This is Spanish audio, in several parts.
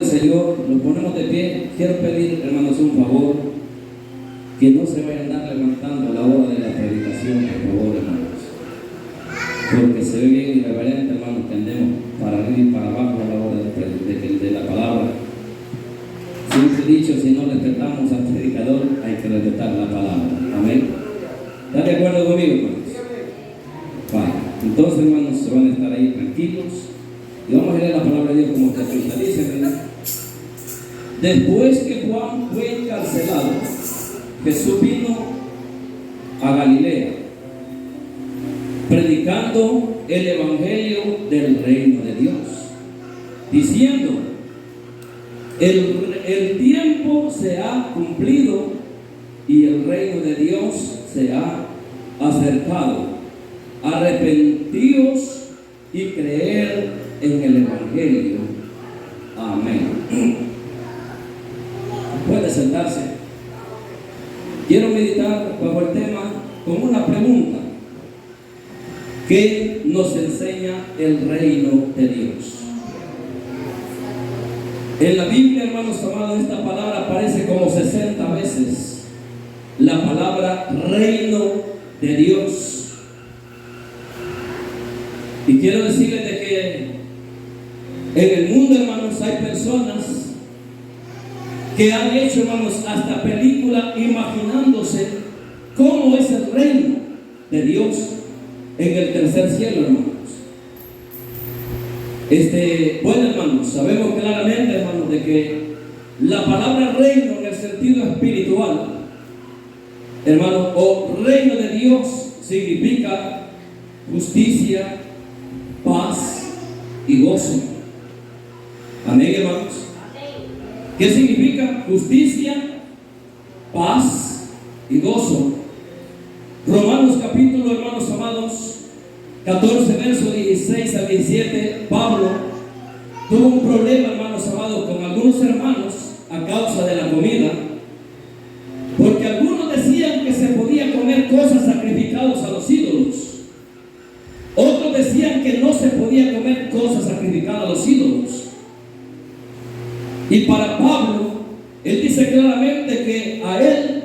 Señor, nos ponemos de pie. Quiero pedir, hermanos, un favor, que no se vayan a andar levantando a la hora de la predicación, por favor, hermanos, porque se ve bien irreverente, hermanos, que andemos para arriba y para abajo a la hora de la palabra. Siempre he dicho, si no respetamos al predicador, hay que respetar la palabra. Amén. ¿Están de acuerdo conmigo, hermanos? Vale. Entonces, hermanos, se van a estar ahí tranquilos y vamos a leer la palabra de Dios como que dice, ¿verdad? Después que Juan fue encarcelado, Jesús vino a Galilea, predicando el evangelio del reino de Dios, diciendo: el tiempo se ha cumplido y el reino de Dios se ha acercado. Arrepentíos y creer en el evangelio. Amén. Puede sentarse. Quiero meditar bajo el tema con una pregunta: ¿qué nos enseña el reino de Dios? En la Biblia, hermanos amados, esta palabra aparece como 60 veces. La palabra reino de Dios. Y quiero decirles de que en el mundo, hermanos, hay personas que han hecho, hermanos, hasta películas imaginándose cómo es el reino de Dios en el tercer cielo, hermanos. Bueno, hermanos, sabemos claramente, hermanos, de que la palabra reino en el sentido espiritual, hermanos, o reino de Dios, significa justicia, paz y gozo. Amén, hermanos. ¿Qué significa justicia, paz y gozo? Romanos capítulo, hermanos amados, 14 versos 16 a 17, Pablo tuvo un problema, hermanos amados, con algunos hermanos a causa de la comida, porque algunos decían que se podía comer cosas sacrificadas a los ídolos. Otros decían que no se podía comer cosas sacrificadas a los ídolos. Y para Pablo, él dice claramente que a él,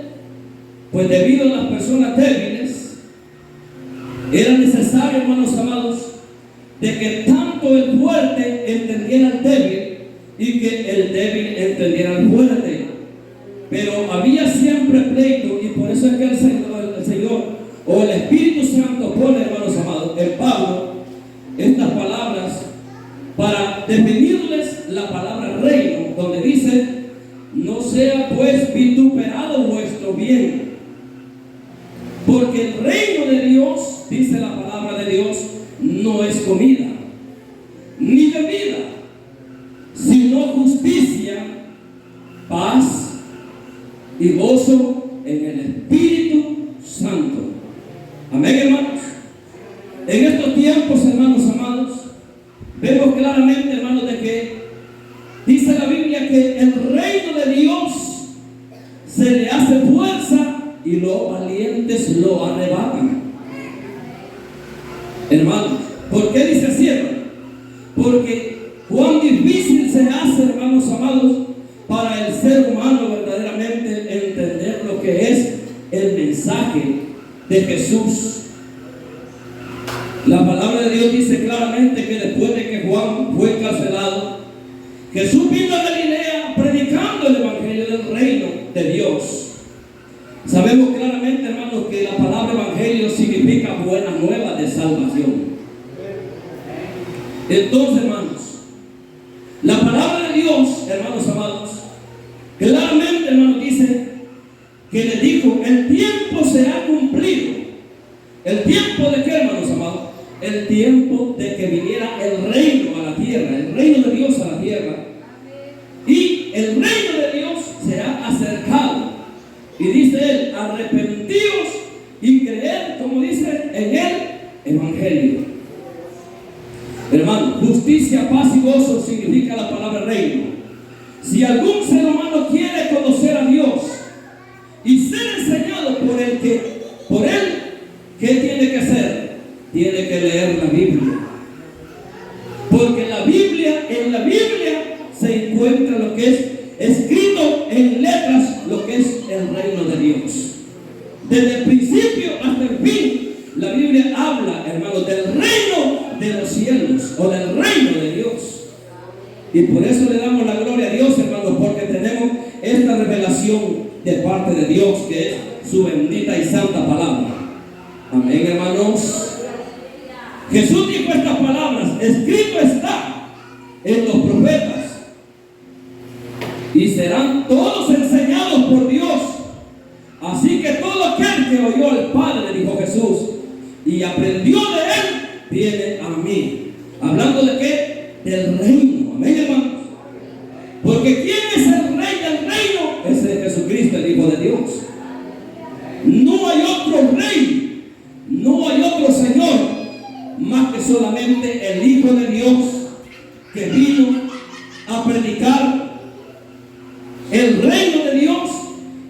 pues debido a las personas débiles, era necesario, hermanos amados, de que tanto el fuerte entendiera al débil y que el débil entendiera al fuerte. Pero había siempre pleito, y por eso es que el Señor o el Espíritu Santo pone, hermanos amados, en Pablo estas palabras para definirles la palabra reino, donde dice: no sea pues vituperado vuestro bien, porque el reino de Dios, dice la palabra de Dios, no es comida ni bebida, sino justicia, paz y gozo en el Espíritu Santo. Amén, hermanos. En estos tiempos, hermanos amados, vemos claramente, hermanos, de que dice la Biblia que el reino de Dios se le hace fuerza y los valientes lo arrebatan. Hermanos, ¿por qué dice así, hermano? Porque cuán difícil se hace, hermanos amados, para el ser humano verdaderamente entender lo que es el mensaje de Jesús. La palabra de Dios dice claramente que después de que Juan fue encarcelado, Jesús vino a Galilea predicando el evangelio del reino de Dios. Sabemos claramente, hermanos, que la palabra evangelio significa buena nueva de salvación. Entonces, hermanos, la palabra de Dios, hermanos amados, claramente, hermanos, dice que le dijo: el tiempo se ha cumplido. ¿El tiempo de qué, hermanos amados? El tiempo de que viniera el reino a la tierra, el reino de Dios a la tierra. Y el reino de Dios se ha acercado. Y dice él: arrepentíos y creed, como dice, en el evangelio. Hermano, justicia, paz y gozo significa la palabra reino. Si algún ser humano quiere conocer a Dios y ser enseñado por él, ¿qué tiene que hacer? Tiene que leer la Biblia. Porque en la Biblia se encuentra encuentra lo que es escrito en letras, lo que es el reino de Dios. Desde el principio hasta el fin, la Biblia habla, hermanos, del reino de los cielos o del reino de Dios. Y por eso le damos la gloria a Dios, hermanos, porque tenemos esta revelación de parte de Dios, que es su bendita y santa palabra. Amén, hermanos. Jesús dijo estas palabras: escrito está en los profetas, y serán todos enseñados por Dios. Así que todo aquel que oyó al Padre, dijo Jesús, y aprendió de él, viene a mí. Hablando de qué? Del reino. Amén, hermanos. Porque ¿quién es el rey del reino? Es el Jesucristo, el Hijo de Dios. No hay otro rey, no hay otro Señor, más que solamente el Hijo de Dios, que vino a predicar el reino de Dios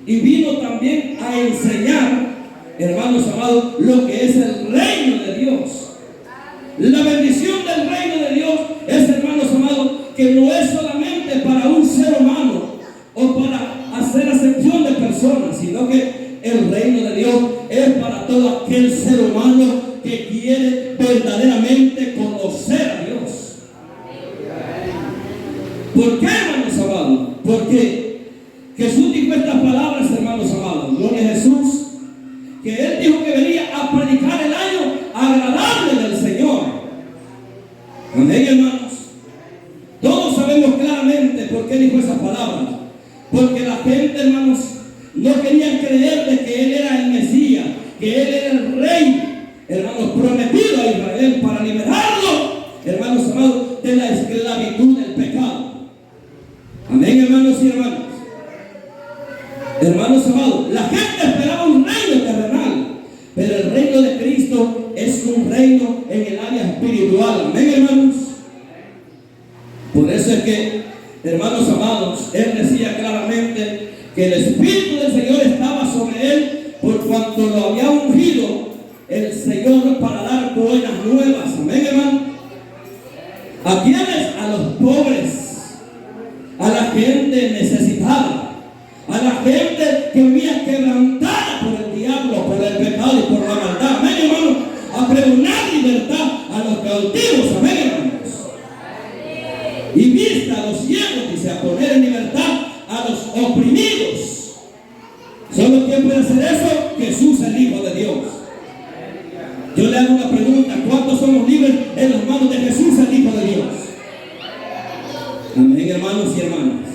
y vino también a enseñar, hermanos amados, lo que es el reino de Dios. La bendición del reino de Dios es, hermanos amados, que no es solamente para un ser humano o para hacer acepción de personas, sino que el reino de Dios es para todo aquel ser humano que quiere verdaderamente conocer a Dios. ¿Por qué, hermanos amados? Porque Jesús dijo estas palabras, hermanos amados, gloria a Jesús, que Él dijo que venía a predicar el año agradable del Señor. Amén, hermanos. Todos sabemos claramente por qué dijo esas palabras. Porque la gente, hermanos, no quería creer de que Él era el Mesías, que Él era el Rey, hermanos, prometido a Israel para liberarlo, hermanos amados, de la esclavitud del pecado. Amén, hermanos y hermanas. Hermanos amados, la gente esperaba un reino terrenal, pero el reino de Cristo es un reino en el área espiritual. Amén, hermanos. Por eso es que, hermanos amados, Él decía claramente que el Espíritu del Señor estaba sobre Él, por cuanto lo había ungido el Señor para dar buenas nuevas. Amén, hermano. ¿A quiénes? A los pobres, a la gente necesitada, a la gente que vivía quebrantada por el diablo, por el pecado y por la maldad. Amén, hermano. A pregonar libertad a los cautivos. Amén, hermanos. Y vista a los ciegos, dice, a poner en libertad a los oprimidos. ¿Solo quién puede hacer eso? Jesús, el Hijo de Dios. Yo le hago una pregunta: ¿cuántos somos libres en las manos de Jesús, el Hijo de Dios? Amén, hermanos y hermanas.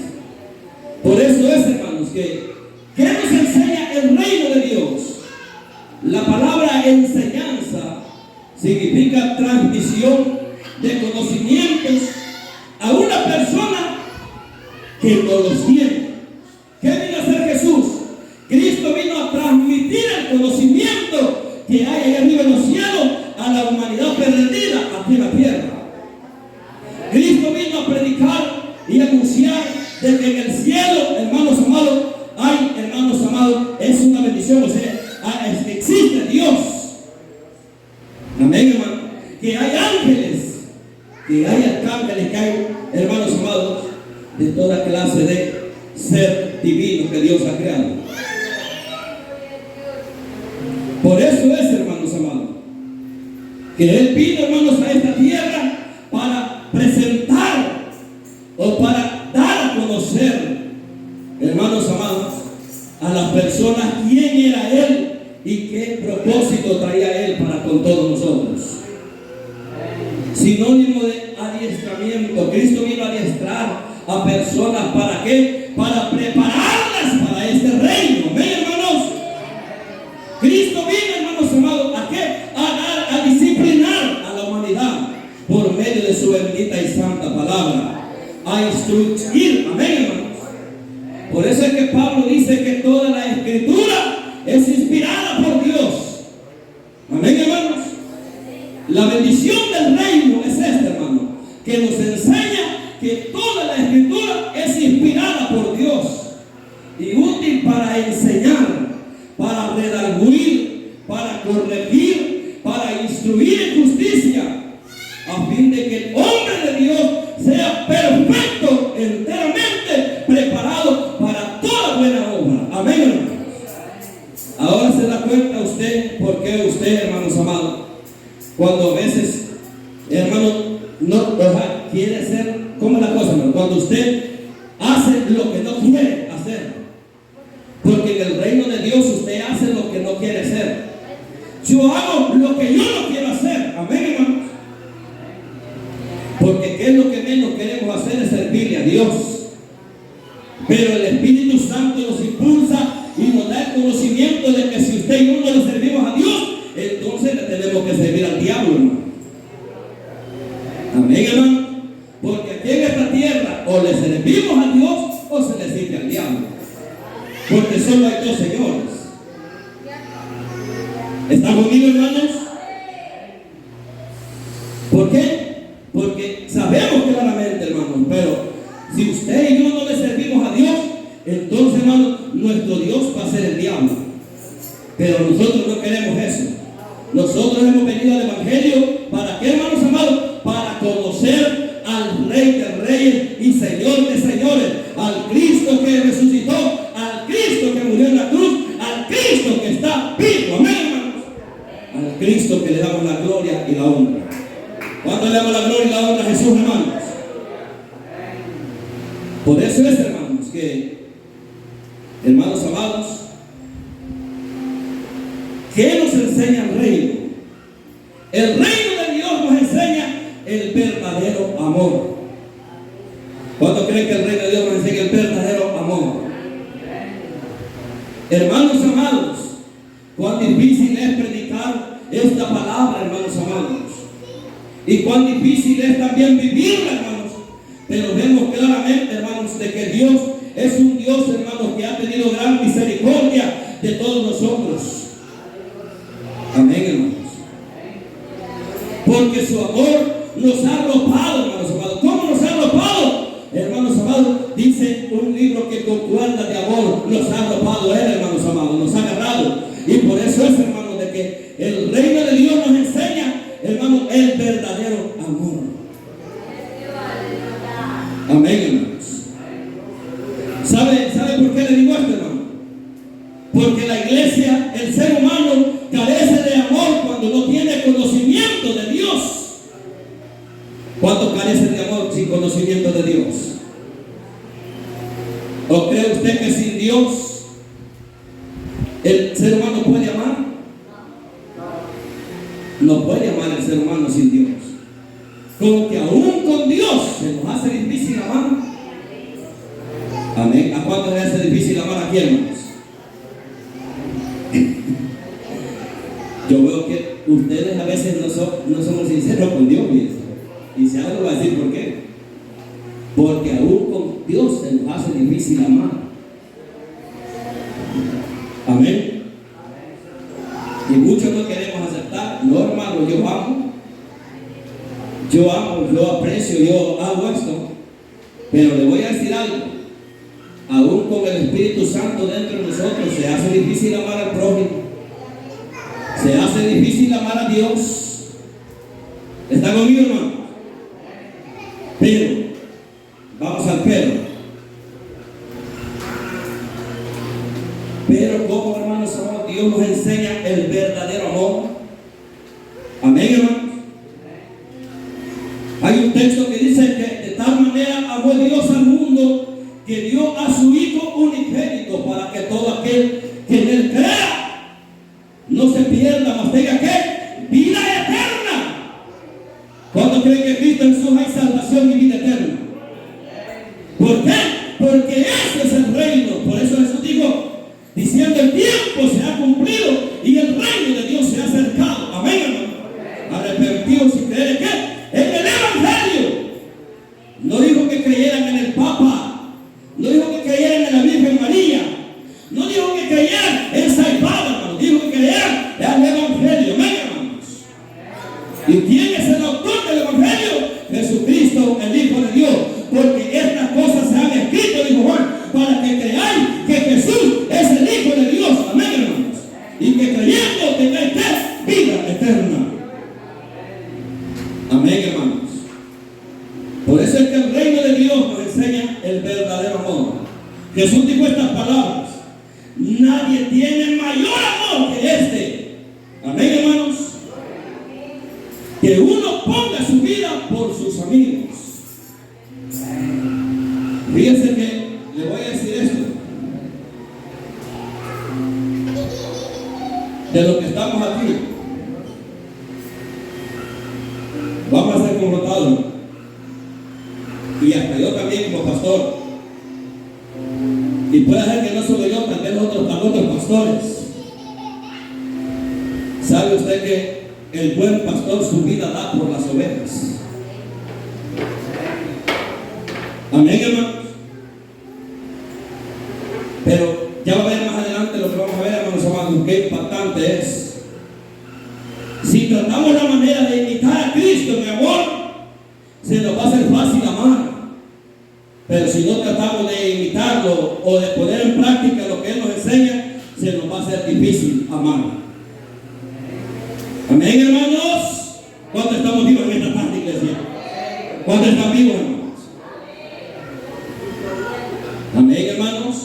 Por eso es, hermanos, que ¿qué nos enseña el reino de Dios? La palabra enseñanza significa transmisión de conocimientos a una persona que no los tiene. ¿Qué vino a hacer Jesús? Cristo vino a transmitir el conocimiento que hay allá arriba en los cielos a la humanidad perdida aquí en la tierra. Cristo vino a predicar y anunciar de que en el cielo, hermanos amados, hay, hermanos amados, es una bendición, o sea, existe Dios. Amén, hermano. Que hay ángeles, que hay arcángeles, que hay, hermanos amados, de toda clase de ser divino que Dios ha creado. Por eso es, hermanos amados, que Él vino, hermanos, a esta tierra para presentar o para dar a conocer, hermanos amados, a las personas quién era Él y qué propósito traía Él para con todos nosotros. Sinónimo de adiestramiento. Cristo vino a adiestrar a personas. ¿Para qué? Para prepararlas para este reino. ¿Amén, hermanos? Cristo vino, hermanos amados, ¿a qué? A disciplinar a la humanidad por medio de su bendita y santa palabra, a instruir. Amén, hermanos. Por eso es que Pablo dice que toda la escritura es inspirada por Dios. Amén, hermanos. La bendición del reino es esta, hermano, que nos enseña que toda la escritura es inspirada por Dios y útil para enseñar, para redarguir, para corregir, para instruir en justicia, a fin de que el hombre de Dios sea perfecto enteramente, usted hace lo que no quiere hacer. Porque en el reino de Dios usted hace lo que no quiere hacer. Yo hago lo que yo no quiero hacer. Amén, hermanos. Porque ¿qué es lo que menos queremos hacer? Es servirle a Dios. Pero el Espíritu Santo nos impulsa y nos da el conocimiento de que si usted y yo no le servimos a Dios, entonces le tenemos que servir al diablo, hermano. Amén, hermano. Porque aquí en esta tierra o le servimos a Dios o se le sirve al diablo. Porque solo hay dos señores. ¿Están conmigo, hermanos? ¿Por qué? Porque sabemos claramente, hermanos, pero si usted y yo no le servimos a Dios, entonces, hermanos, nuestro Dios va a ser el diablo. Pero nosotros no queremos eso. Nosotros hemos venido al Evangelio, ¿para qué, hermanos amados? Para conocer al Rey de Reyes y Señor de Señores, al Cristo que resucitó, al Cristo que murió en la cruz, al Cristo que está vivo. Amén, hermanos. Al Cristo que le damos la gloria y la honra. ¿Cuándo le damos la gloria y la honra a Jesús, hermanos? Por eso es, hermanos, que, hermanos amados, ¿qué nos enseña el reino? El reino de Dios nos enseña el verdadero amor. ¿Cuántos creen que el reino de Dios nos enseña el verdadero amor? Hermanos amados, cuán difícil es predicar esta palabra, hermanos amados, y cuán difícil es también vivirla, hermanos. Pero vemos claramente, hermanos, de que Dios es un Dios, hermanos, que ha tenido gran misericordia de todos nosotros. Amén, hermanos. Porque su amor nos ha arropado, hermanos amados. ¿Cómo nos ha arropado? Hermanos amados, dice un libro que con cuerdas de amor nos ha arropado Él, hermanos amados, nos ha agarrado. Y por eso es, hermanos, de que el reino de Dios nos enseña, hermanos, el verdadero amor. Amén, hermanos. ¿Sabe por qué le digo esto, hermano? Porque la iglesia, el ser humano, carece de amor cuando no tiene conocimiento de Dios. ¿Cuántos carecen de amor sin conocimiento de Dios? ¿O cree usted que sin Dios el ser humano puede amar? No puede amar el ser humano sin Dios. Como que aún con Dios se nos hace difícil amar. Amén. ¿A cuántos les hace difícil amar aquí, hermanos? Yo veo que ustedes a veces no somos sinceros con Dios, y si algo va a decir por qué. Porque aún con Dios se nos hace difícil amar. Amén. Y muchos no queremos aceptar. No, hermano, yo amo, yo aprecio, yo hago esto. Pero le voy a decir algo. Aún con el Espíritu Santo dentro de nosotros se hace difícil amar al prójimo. Se hace difícil amar a Dios. ¿Está conmigo, hermano? Pero, vamos al pero. Pero como, hermanos amados, Dios nos enseña el verdadero amor. Amén, hermanos. Hay un texto que dice que de tal manera amó Dios al mundo que dio a su Hijo unigénito para que todo aquel que en Él crea no se pierda, mas tenga ¿qué? Vida eterna. ¿Cuántos creen que Cristo en Jesús hay salvación y vida eterna? ¿Por qué? Porque ese es el reino. Por eso Jesús dijo, diciendo el tiempo se ha cumplido y el reino de Dios se ha acercado. Amén, hermano. Arrepentidos y creer ¿qué? En el Evangelio. No dijo que creyeran en el Papa. No dijo que creyeran en la Virgen María. No dijo que creyeran en Saipado, hermano. Dijo que creyeran en el Evangelio. Amén, hermanos. ¿Y quién es el autor del Evangelio? Jesucristo, el Hijo de Dios. Porque estas cosas se han escrito, dijo Juan, para que creáis que Jesús es el Hijo de Dios. Amén, hermanos. Y que creyendo tengáis vida eterna. Amén, hermanos. Por eso es que el reino de Dios nos enseña el verdadero amor. Jesús dijo estas palabras: nadie tiene mayor amor que este. Amén, hermanos. Que uno ponga su vida por sus amigos. Fíjense que le voy a decir esto. De los que estamos aquí, vamos a ser confrontados. Y hasta yo también como pastor. Y puede ser que no solo yo, también otros pastores. ¿Sabe usted que el buen pastor su vida da por las ovejas? Amén, hermanos. Pero ya va a ver más adelante lo que vamos a ver, hermanos amados, qué impactante es. Si tratamos la manera de imitar a Cristo, mi amor, se nos va a hacer fácil amar. Pero si no tratamos de imitarlo o de poner en práctica lo que Él nos enseña, se nos va a hacer difícil amar. Amén, hermanos. ¿Cuántos estamos vivos en esta tarde, iglesia? ¿Cuántos están vivos, hermanos? Amén, hermanos.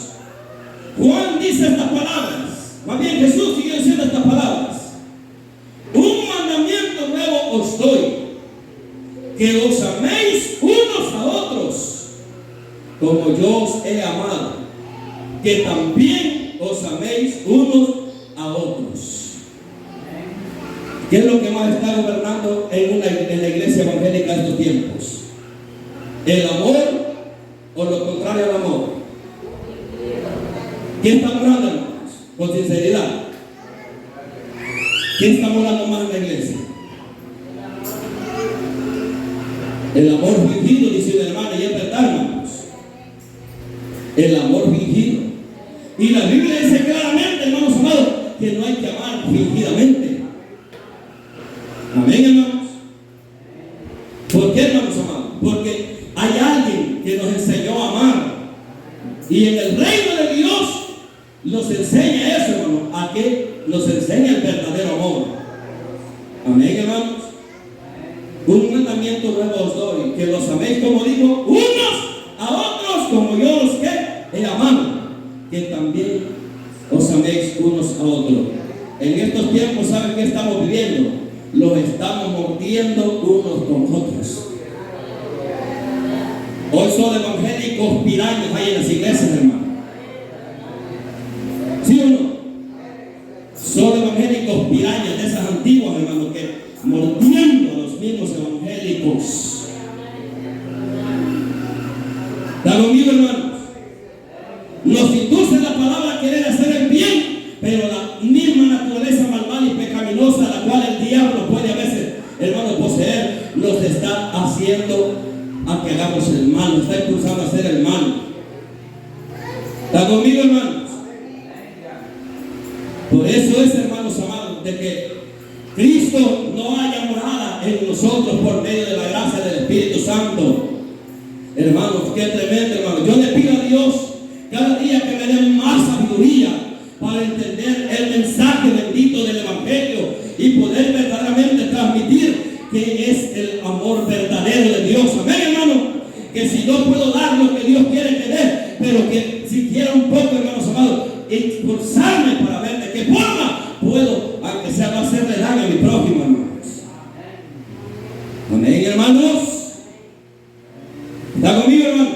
Juan dice estas palabras. Más bien Jesús siguió diciendo estas palabras. Un mandamiento nuevo os doy, que os améis unos a otros, como yo os he amado, que también os améis unos a otros. ¿Qué es lo que más está gobernando en la iglesia evangélica de estos tiempos? ¿El amor o lo contrario al amor? ¿Qué estamos hablando, hermanos? Con sinceridad. ¿Qué estamos hablando más en la iglesia? El amor fingido, dice una hermana, y es verdad, hermanos. El amor fingido. Y la Biblia dice claramente, hermanos amados, que no hay que amar fingidamente. Amén, hermanos. ¿Por qué, hermanos amados? Porque hay alguien que nos enseñó a amar. Y en el reino de Dios nos enseña eso, hermanos. ¿A qué? Nos enseña el verdadero amor. Amén, hermanos. Un mandamiento nuevo os doy, que los améis, como dijo, unos a otros, como yo los que he amado, que también os améis unos a otros. En estos tiempos, ¿saben qué estamos viviendo? Los estamos mordiendo unos con otros. Hoy son evangélicos pirañas ahí en las iglesias, hermano. ¿Sí o no? Son evangélicos pirañas de esas antiguas, hermano, que mordiendo a los mismos evangélicos. ¿Está conmigo, hermanos? Nos induce la palabra a querer hacer el bien, pero la misma naturaleza malvada y pecaminosa, la cual el diablo puede a veces, hermano, poseer, nos está haciendo a que hagamos el mal, nos está impulsando a hacer el mal. ¿Está conmigo, hermanos? Por eso es, hermanos amados, de que Cristo no haya morada en nosotros por medio de la gracia del Espíritu Santo. Hermanos, qué tremendo, hermanos. Yo le pido a Dios cada día que me dé más sabiduría para entender el mensaje bendito del Evangelio y poder verdaderamente transmitir que es el amor verdadero de Dios. Amén, hermano. Que si no puedo dar lo que Dios quiere que dé, pero que si quiero un poco, hermanos amados, esforzarme para ver de qué forma puedo, aunque sea, no hacerle daño a mi prójimo, hermanos. Amén, hermanos. ¿Está conmigo, hermanos?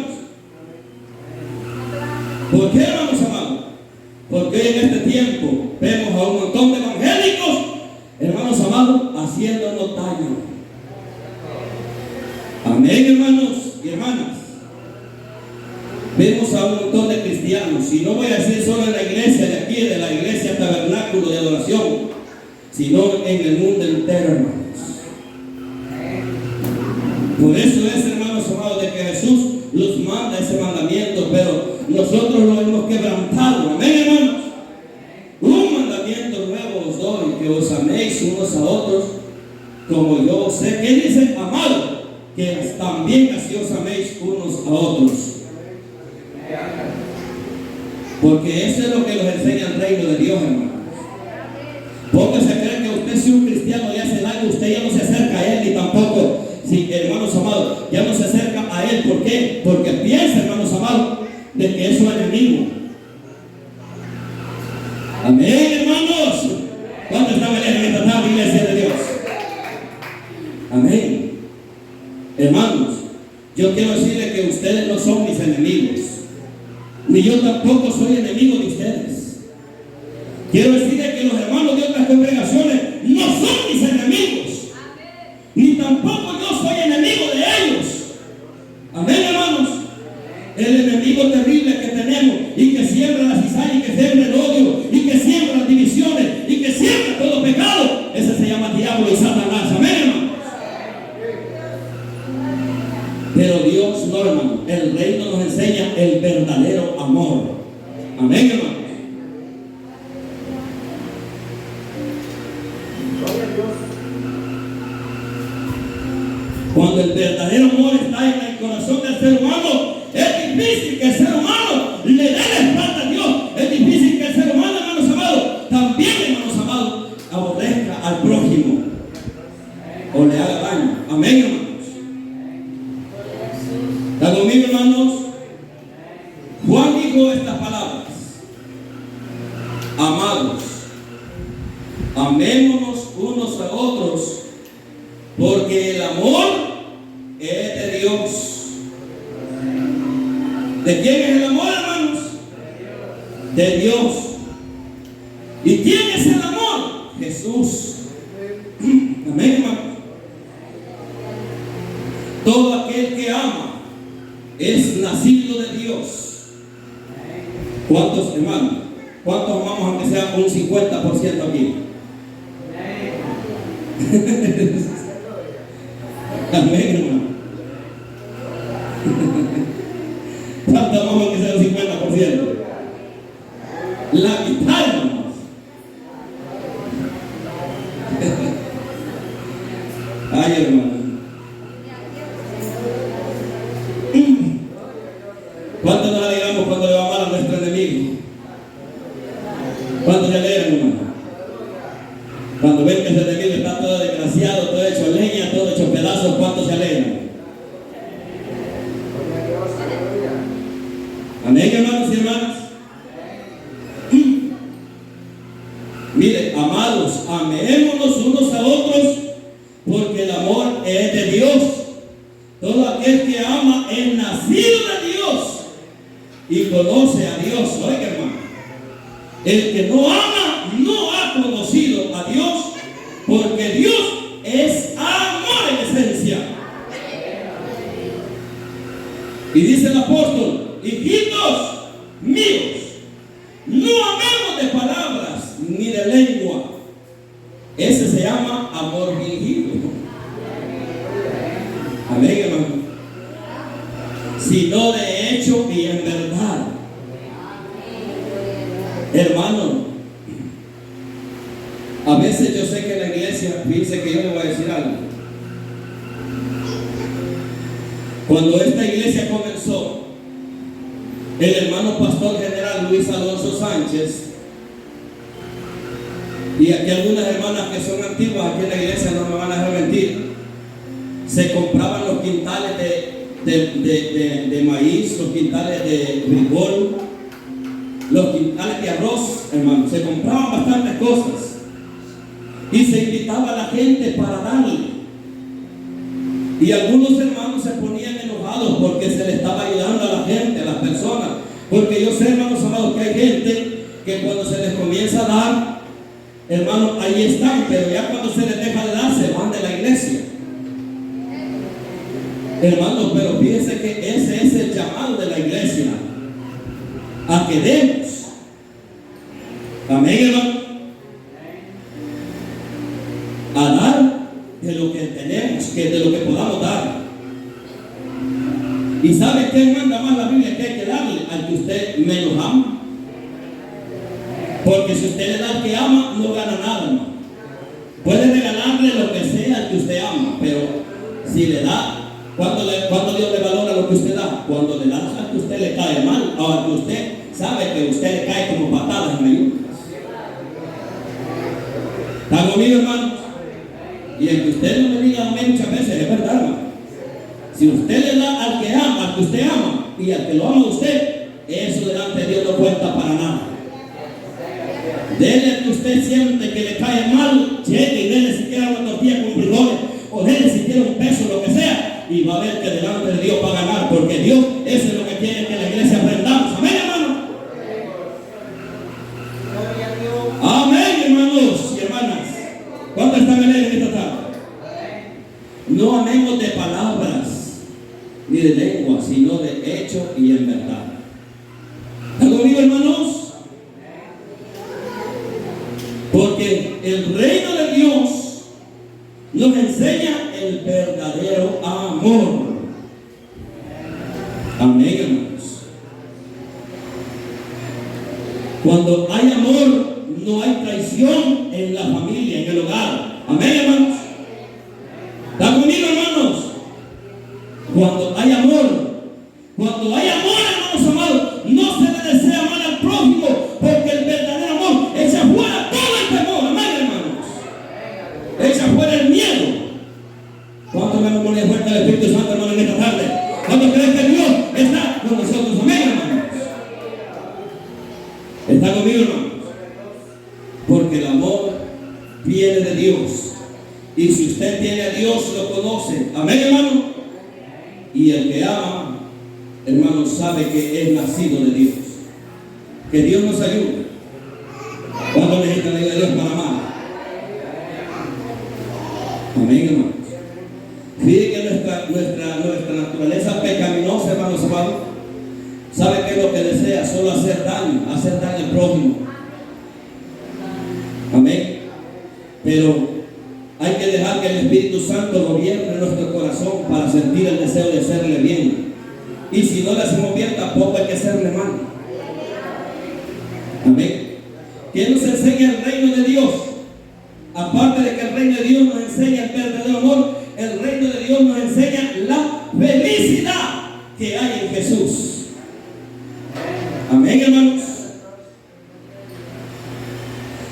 ¿Por qué, hermanos amados? Porque en este tiempo vemos a un montón de evangélicos, hermanos amados, haciéndonos daño. Amén, hermanos y hermanas. Vemos a un montón de cristianos, y no voy a decir solo en la iglesia de aquí, de la iglesia tabernáculo de adoración, sino en el mundo entero, hermanos. Por eso es, hermanos amados, de que Jesús los manda ese mandamiento, pero nosotros lo hemos quebrantado. Amén, hermanos. Un mandamiento nuevo os doy, que os améis unos a otros, como yo os sé. ¿Qué dice? Amado, que también así os améis unos a otros. Porque eso es lo que nos enseña el reino de Dios, hermanos. Porque se cree que usted, si un cristiano le hace daño, usted ya no se acerca a él, ni tampoco, si, hermanos amados, ya no se acerca a él. ¿Por qué? Porque piensa, hermanos amados, de que es su enemigo. Amén, hermanos. ¿Cuántos están en esta tarde, iglesia de Dios? Amén. Hermanos, yo quiero decirle que ustedes no son mis enemigos, ni yo tampoco soy enemigo de ustedes. Quiero decirles que los hermanos de otras congregaciones no son mis enemigos, ni tampoco yo soy enemigo de ellos. Amén, hermanos. El enemigo terrible que tenemos y que siembra la cizaña y que siembra el odio y que siembra las divisiones y que siembra todo pecado, ese se llama diablo y Satanás. Amén, hermanos. Pero Dios no, hermano. El reino nos enseña el verdadero amor. Amén, hermanos. Cuando el verdadero amor está en el corazón del ser humano, es difícil que el ser humano le dé la espalda a Dios. Es difícil que el ser humano, hermanos amados, también, hermanos amados, aborrezca al prójimo o le haga daño. Amén, hermanos. ¿Está conmigo, hermanos? Juan dijo estas palabras: amados, amémonos unos a otros, porque el amor es de Dios. ¿De quién es el amor, hermanos? De Dios. ¿Y quién es el amor? Jesús. Amén, hermanos. Todo aquel que ama es nacido de Dios. ¿Cuántos, hermanos? ¿Cuántos amamos aunque sea un 50% aquí? Amén, hermano. ¿Cuántos amamos aunque sea un 50%? La mitad, hermanos. Ay, hermano. ¿Cuánto nos alegramos cuando le va mal a nuestro enemigo? ¿Cuánto se alegran, hermano? Cuando ven que ese enemigo está todo desgraciado, todo hecho leña, todo hecho pedazos, ¿cuánto se alegran? Amén, hermanos y hermanas. Mire, amados, amémonos unos a otros, porque el amor es de Dios. Todo aquel que ama es nacido de Dios y conoce a Dios. Oiga, hermano, el que no ama no ha conocido a Dios, porque Dios es amor en esencia. Y dice el apóstol: hijitos míos, no amemos de palabras ni de lengua. Ese se llama amor fingido. Amén, hermano. Sino de hecho y en verdad. Hermano, a veces yo sé que la iglesia, fíjense que yo le voy a decir algo. Cuando esta iglesia comenzó, el hermano pastor general Luis Alonso Sánchez, y aquí algunas hermanas que son antiguas aquí en la iglesia no me van a dejar mentir, se compraban los quintales de maíz, los quintales de frijol, los quintales de arroz, hermano. Se compraban bastantes cosas y se invitaba a la gente para darle. Y algunos hermanos se ponían enojados porque se le estaba ayudando a la gente, a las personas. Porque yo sé, hermanos amados, que hay gente que cuando se les comienza a dar, hermanos, ahí están, pero ya cuando se les deja de dar, se van de la iglesia. Hermanos, pero fíjense que ese es el llamado de la iglesia, a que demos. Amén, hermano. A dar de lo que tenemos, que de lo que podamos dar. ¿Y sabe quién manda más la Biblia que hay que darle? Al que usted menos ama. Porque si usted le da al que ama, no gana nada, hermano. Puede regalarle lo que sea al que usted ama, pero si le da, ¿cuándo Dios le valora lo que usted da? Cuando le da al que usted le cae mal, o al que usted sabe que usted le cae como patadas en la yuca. ¿Está conmigo, hermano? Y el que usted no me diga amén muchas veces, es verdad, hermano. Si usted le da al que ama, al que usted ama, y al que lo ama usted, eso delante de Dios no cuenta para nada. Dele al que usted siente que le cae mal, llegue y dele siquiera una tortilla con frijoles, o dele siquiera un peso, lo que sea, y va a ver que delante de Dios va a ganar, porque Dios, eso es lo que quiere que la iglesia aprendamos. Amén, hermano. Amén, hermanos y hermanas. ¿Cuántos están alegres esta tarde? No amemos de palabras ni de lengua, sino de hecho y en verdad. ¿Están conmigo, hermanos? Porque el reino de Dios nos enseña el verdadero amor. Amén, hermanos. Cuando hay amor, no hay traición en la familia, en el hogar. Amén, hermanos. ¿Están conmigo, hermanos? Cuando hay amor, hermanos amados, no se le desea mal al prójimo, porque el verdadero amor echa fuera todo el temor. Amén, hermanos. Echa fuera el miedo. ¿Cuántos me ponen fuerte el Espíritu Santo, hermano, en esta tarde? ¿Cuántos creen que Dios está con nosotros? Amén, hermanos. ¿Está conmigo, hermanos? Porque el amor viene de Dios. Y si usted tiene a Dios, lo conoce. Amén, hermano. Y el que ama, hermano, sabe que es nacido de Dios. Que Dios nos ayude. ¿Cuándo necesita la ayuda de Dios para amar? Amén, hermanos. Fíjense que nuestra naturaleza pecaminosa, hermanos amados, sabe que es lo que desea, solo hacer daño al prójimo. Amén. Pero hay que dejar que el Espíritu Santo gobierne nuestro corazón para sentir el deseo de hacerle bien. Y si no le hacemos bien, tampoco hay que hacerle mal. Amén. ¿Qué nos enseña el reino de Dios? Aparte de que el reino de Dios nos enseña el verdadero amor, el reino de Dios nos enseña la felicidad que hay en Jesús. Amén, hermanos.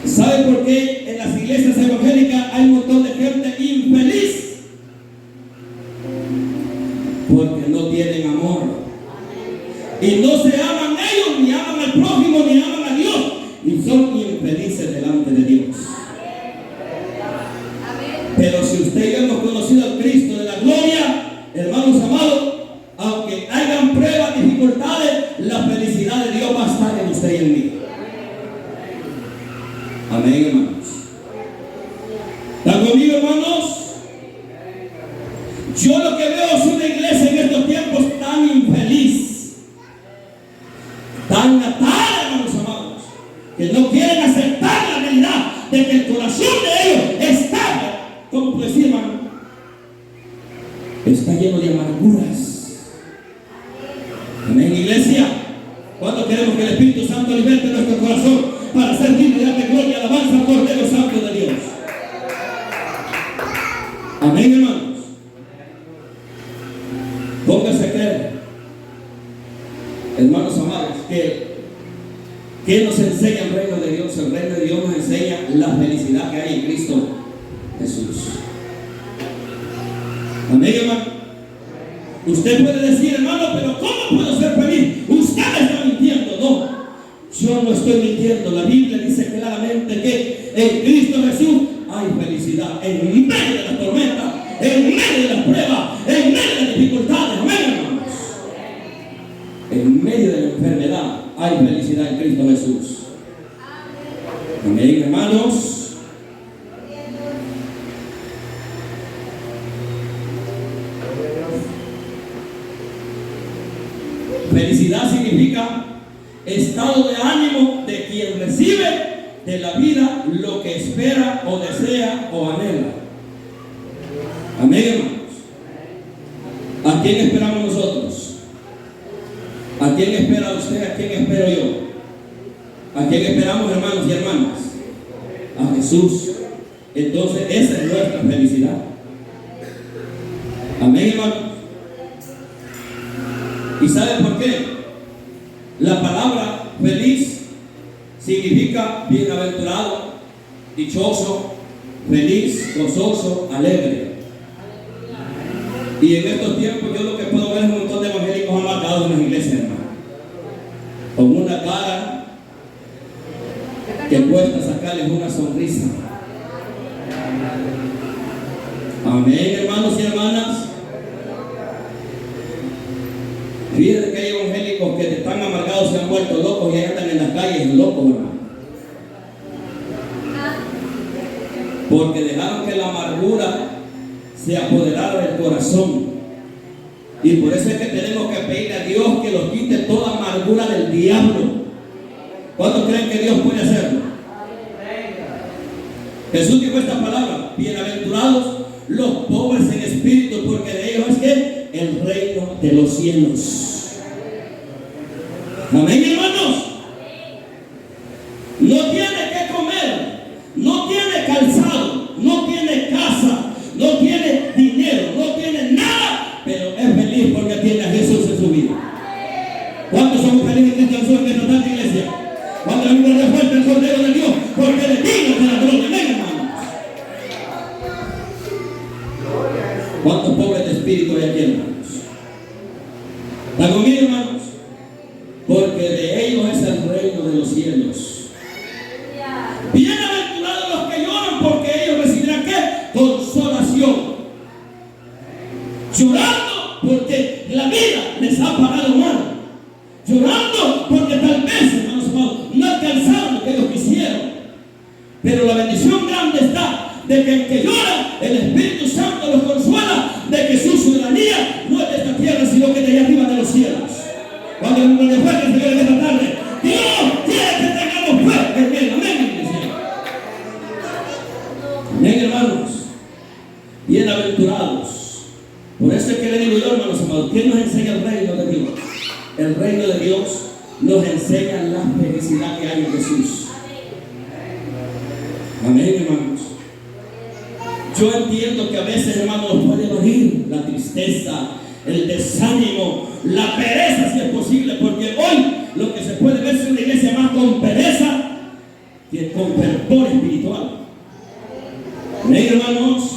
¿Sabe por qué en las iglesias evangélicas hay un montón de gente infeliz? Porque no tienen amor. Y no se aman ellos, ni aman al prójimo, ni aman a Dios. Y son infelices delante de Dios. Pero si usted y yo hemos conocido al Cristo de la gloria, hermanos amados, aunque hayan pruebas, dificultades, la felicidad de Dios va a estar en usted y en mí. Amén, hermanos. ¿Están conmigo, hermanos? Yo lo que veo es una iglesia en estos tiempos tan infeliz, tan atada, hermanos amados, que no quieren aceptar la realidad de que el corazón de ellos está, ¿cómo puedo decir, hermano? Está lleno de amarguras. Amén, iglesia. ¿Cuándo queremos que el Espíritu Santo liberte nuestro corazón para ser digno de darle gloria y alabanza al Cordero Santo de Dios? Amén, hermanos. Póngase que, hermanos amados, que nos enseña el reino de Dios. El reino de Dios nos enseña la felicidad que hay en Cristo Jesús. Amén, hermano. Usted puede decir, hermano, pero ¿cómo puedo ser feliz? Usted está mintiendo. No, yo no estoy mintiendo. La Biblia dice claramente que en Cristo Jesús hay felicidad en medio de la tormenta, en medio de las pruebas, en medio de las dificultades. Amén, hermanos. En medio de la enfermedad hay felicidad en Cristo Jesús. Amén, hermanos. Felicidad significa estado de ánimo de quien recibe de la vida lo que espera o desea o anhela. Amén, hermanos. ¿A quién esperamos nosotros? ¿A quién espera usted? ¿A quién espero yo? ¿A quién esperamos, hermanos y hermanas? A Jesús. Entonces esa es nuestra felicidad. Amén, hermanos. ¿Y saben por qué? La palabra feliz significa bienaventurado, dichoso, feliz, gozoso, alegre. Y en estos tiempos yo lo que puedo ver es un montón de evangélicos amargados en las iglesias, hermano, con una cara que cuesta sacarles una sonrisa. Amén, hermanos y hermanas. Fíjense que hay evangélicos que están amargados, se han vuelto locos y ahí andan en las calles locos, hermano. Porque dejaron que la amargura se apoderara del corazón. Y por eso es que tenemos que pedirle a Dios que los quite toda amargura del diablo. ¿Cuántos creen que Dios puede hacerlo? Jesús dijo esta palabra: bienaventurados los pobres en espíritu, porque de ellos es que el reino de los cielos. Amén, hermanos. No tiene que comer, no tiene calzado, no tiene casa, no tiene dinero, no tiene nada, pero es feliz porque tiene a Jesús en su vida. ¿Cuántos somos felices en Cristo Jesús en esta tanta iglesia? ¿Cuántos amigos de fuerte el Cordero de Dios? Porque le digo de la gloria. Amén, hermanos. ¿Cuántos pobres de espíritu hay aquí, hermanos? ¿Están conmigo, hermanos? Porque de ellos es el reino de los cielos. Bienaventurados los que lloran, porque ellos recibirán ¿qué? Consolación. Llorando porque la vida les ha pagado mal. Llorando porque tal vez, hermanos amados, no alcanzaron lo que ellos quisieron. Pero la bendición grande está de que el que llora, el Espíritu Santo los consuela de que su ciudadanía no es de esta tierra, sino que es de allá arriba de los cielos. Cuando el mundo fue que se ve en esta tarde, Dios quiere que tengamos fe en él. Amén, iglesia. Amén, hermanos. Bienaventurados. Por eso es que le digo yo, hermanos amados, ¿quién nos enseña el reino de Dios? El reino de Dios nos enseña la felicidad que hay en Jesús. Amén, hermanos. Yo entiendo que a veces, hermanos, nos puede venir la tristeza, el desánimo, la pereza, si es posible, porque hoy lo que se puede ver es una iglesia más con pereza que con fervor espiritual. Amén, hermanos.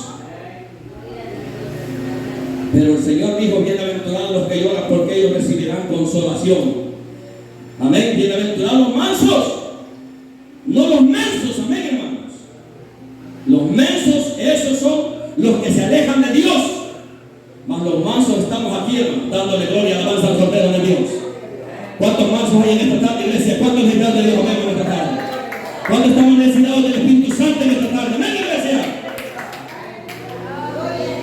Pero el Señor dijo: bienaventurados los que lloran, porque ellos recibirán consolación. Amén. Bienaventurados los mansos, no los mensos. Amén, hermanos. Los mensos, esos son los que se alejan de Dios. Mas los mansos estamos aquí, hermanos, dándole gloria y alabanza al Cordero de Dios. ¿Cuántos mansos hay en esta tarde, iglesia? ¿Cuántos necesitados de Dios amén en esta tarde? ¿Cuántos estamos necesitados del Espíritu Santo en esta tarde? Amén, iglesia.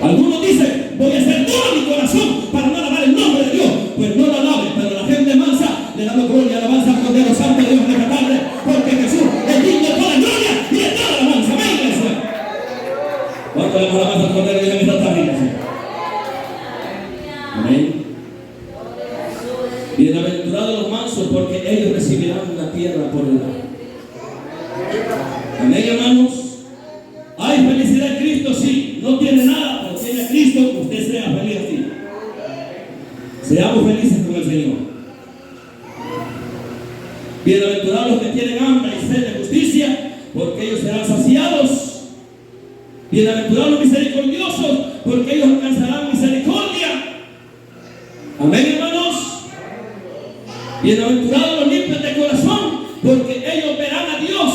Algunos dicen: voy a hacer todo mi corazón para no alabar el nombre de Dios. Pues no lo alaben, pero la gente mansa le damos gloria y alabanza al Cordero Santo de Dios en esta tarde, porque Jesús es digno de toda gloria y de toda alabanza. Amén, iglesia. ¿Cuánto le damos alabanza al Cordero de Dios en esta tarde, iglesia? Amén. Bienaventurados los mansos, porque ellos recibirán la tierra por el lado. Amén, hermanos. ¿Hay felicidad en Cristo? Sí. No tiene nada, pero tiene a Cristo. Usted sea feliz así. Seamos felices con el Señor. Bienaventurados los que tienen hambre y sed de justicia, porque ellos serán saciados. Bienaventurados los misericordiosos, porque ellos alcanzarán misericordia. Amén, hermanos. Bienaventurados los limpios de corazón, porque ellos verán a Dios.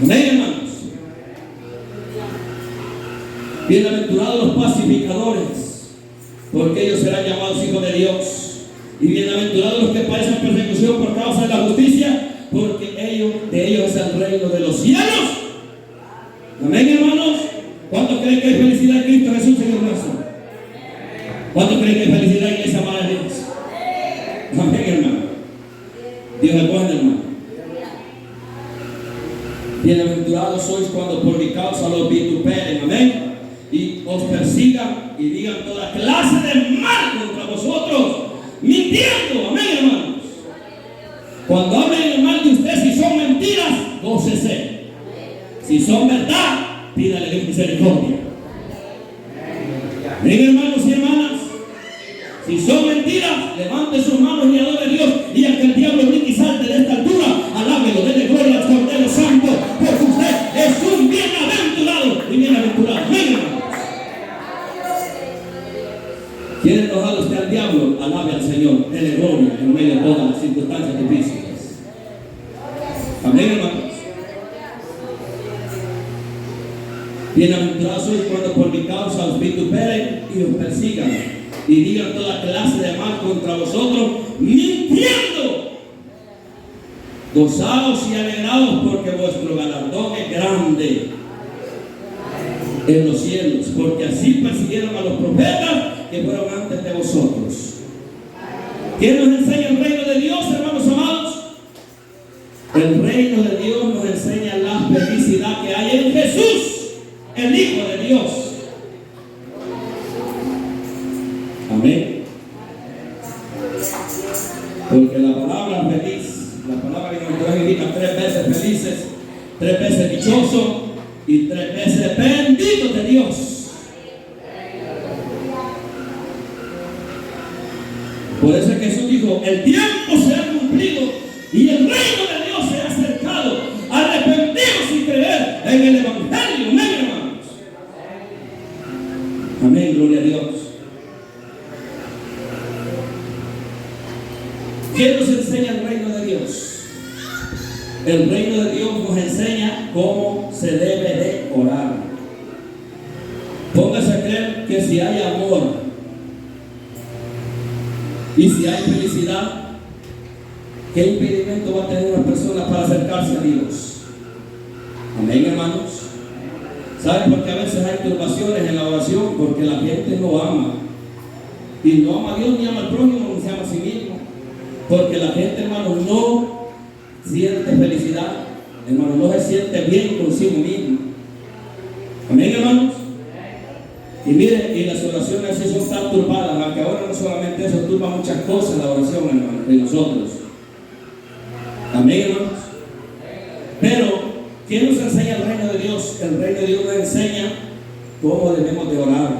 Amén, hermanos. Bienaventurados los pacificadores, porque ellos serán llamados hijos de Dios. Y bienaventurados los que padecen persecución por causa de la justicia, porque de ellos es el reino de los cielos. Amén, hermanos. ¿Cuántos creen que hay felicidad en Cristo Jesús, Señor nuestro? ¿Cuántos creen que hay felicidad en esa madre de Dios? Amén, hermano. Dios es bueno, hermano. Bienaventurados sois cuando por mi causa los vituperen, amén, y os persigan y digan toda clase de mal contra vosotros, mintiendo. Amén, hermanos. Cuando hablen mal de usted, si son mentiras, gócese. Si son verdad, pídale misericordia. Amén, hermanos y hermanas. Si son mentiras, levante sus manos y adore a Dios, y al que el diablo brinque y salte de esta altura, alábelo, denle gloria al Cordero Santo, porque usted es un bienaventurado y bienaventurado. Amén, hermanos. ¿Quiere enojar usted al diablo? Alabe al Señor, denle gloria en medio de todas las circunstancias difíciles. Amén, hermanos. Bienaventurados sois cuando por mi causa os vituperen y os persigan y digan toda clase de mal contra vosotros, mintiendo. Gozaos y alegraos, porque vuestro galardón es grande en los cielos, porque así persiguieron a los profetas que fueron antes de vosotros. ¿Qué nos enseña el reino de Dios, hermanos amados? El reino de Dios nos enseña la felicidad que hay en Jesús, el Hijo de Dios. Amén. Porque la palabra feliz, la palabra que indica 3 veces felices, 3 veces dichoso y 3 veces bendito de Dios. Por eso es que Jesús dijo: el tiempo se ha cumplido y el reino de Dios se ha acercado. Arrepentimos y creer en el Evangelio. Amén, hermanos. Amén, gloria a Dios. ¿Qué nos enseña el reino de Dios? El reino de Dios nos enseña cómo se debe de orar. Póngase a creer que si hay amor y si hay felicidad, ¿qué impedimento va a tener una persona para acercarse a Dios? Amén, hermanos. ¿Saben por qué a veces hay turbaciones en la oración? Porque la gente no ama. Y no ama a Dios, ni ama al prójimo, ni se ama a sí mismo. Porque la gente, hermanos, no siente felicidad. Hermanos, no se siente bien consigo mismo. Amén, hermanos. Y miren, y las oraciones sí son tan turbadas, aunque ahora no solamente eso, turba muchas cosas la oración, hermanos, de nosotros. Amén, hermanos. Pero, ¿qué nos enseña el reino de Dios? El reino de Dios nos enseña cómo debemos de orar.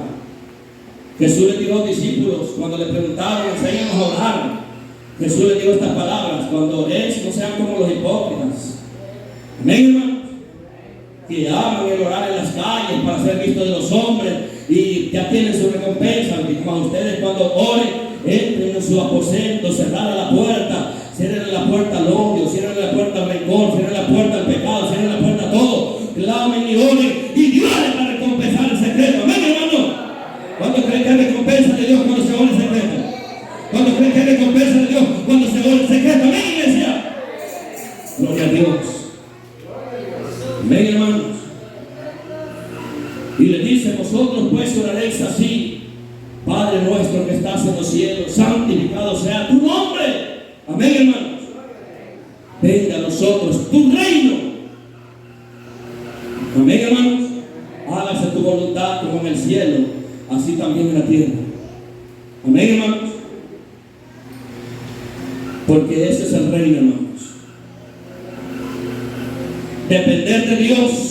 Jesús le dijo a los discípulos, cuando le preguntaron: enséñanos a orar. Jesús le dijo estas palabras: cuando oréis, no sean como los hipócritas. Amén, hermanos. Que aman el orar en las calles para ser vistos de los hombres y ya tienen su recompensa. Y como ustedes, cuando oren, entren en su aposento, cerrada la puerta, cierren la puerta al odio, cierren la puerta al rencor, cierren la puerta al pecado, cierren la puerta a todo, clamen y oren, y Dios les va a recompensar en secreto. Amén, hermano. ¿Cuántos creen que hay recompensa de Dios cuando se ora en secreto? ¿Cuántos creen que hay recompensa de Dios cuando se ora en secreto? Amén, iglesia. Gloria a Dios. Amén, hermanos. Y le dice: vosotros pues oraréis así: Padre nuestro que estás en los cielos, santificado sea tu nombre. Amén, hermanos. Venga a nosotros tu reino. Amén, hermanos. Hágase tu voluntad como en el cielo, así también en la tierra. Amén, hermanos. Porque ese es el reino, hermanos. Depender de Dios.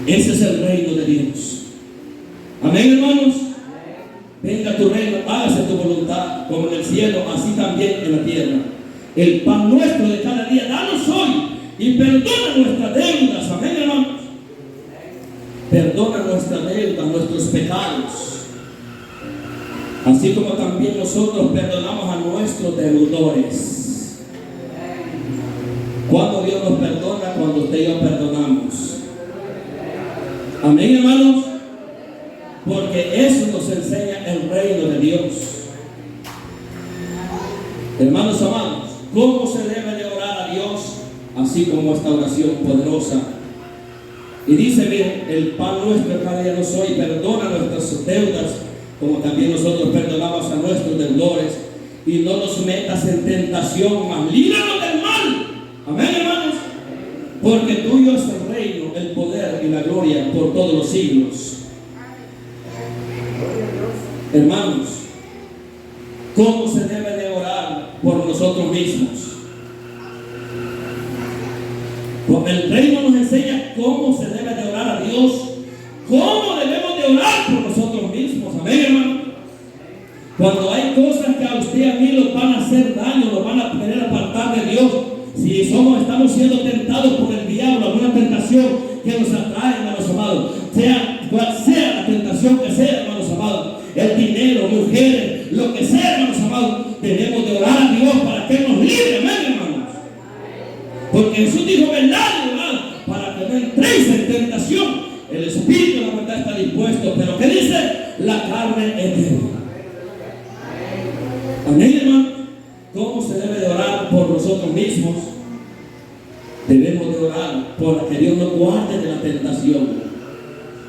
Ese es el reino de Dios. Amén, hermanos. Venga tu reino, hágase tu voluntad como en el cielo, así también en la tierra. El pan nuestro de cada día, danos hoy, y perdona nuestras deudas. Amén, hermanos. Perdona nuestras deudas, nuestros pecados, así como también nosotros perdonamos a nuestros deudores. ¿Cuándo Dios nos perdona? Cuando usted y yo perdonamos. Amén, hermanos. Porque eso nos enseña el reino de Dios. Hermanos amados, ¿cómo se debe de orar a Dios? Así como esta oración poderosa. Y dice: bien, el pan nuestro cada día nos hoy, perdona nuestras deudas, como también nosotros perdonamos a nuestros deudores, y no nos metas en tentación, mas líbranos del mal. Amén, hermanos. Porque tuyo es el reino, el poder y la gloria por todos los siglos. Hermanos, ¿cómo se debe de orar por nosotros mismos? Porque el reino nos enseña cómo se debe de orar a Dios, cómo debemos de orar por nosotros mismos. Amén, hermano. Cuando hay cosas que a usted y a mí nos van a hacer daño, nos van a querer apartar de Dios, si estamos siendo tentados por el diablo, alguna tentación que nos atrae, hermanos amados, cual sea la tentación que sea, hermanos amados, el dinero, mujeres, lo que sea, hermanos amados, tenemos de orar a Dios para que nos libre. Amén, hermanos. Porque Jesús dijo: verdad, hermano, para que no entréis en tentación. El espíritu, la verdad, está dispuesto, pero ¿qué dice? la carne es débil. Amén, hermano. ¿Cómo se debe de orar por nosotros mismos? Debemos de orar por que Dios nos guarde de la tentación.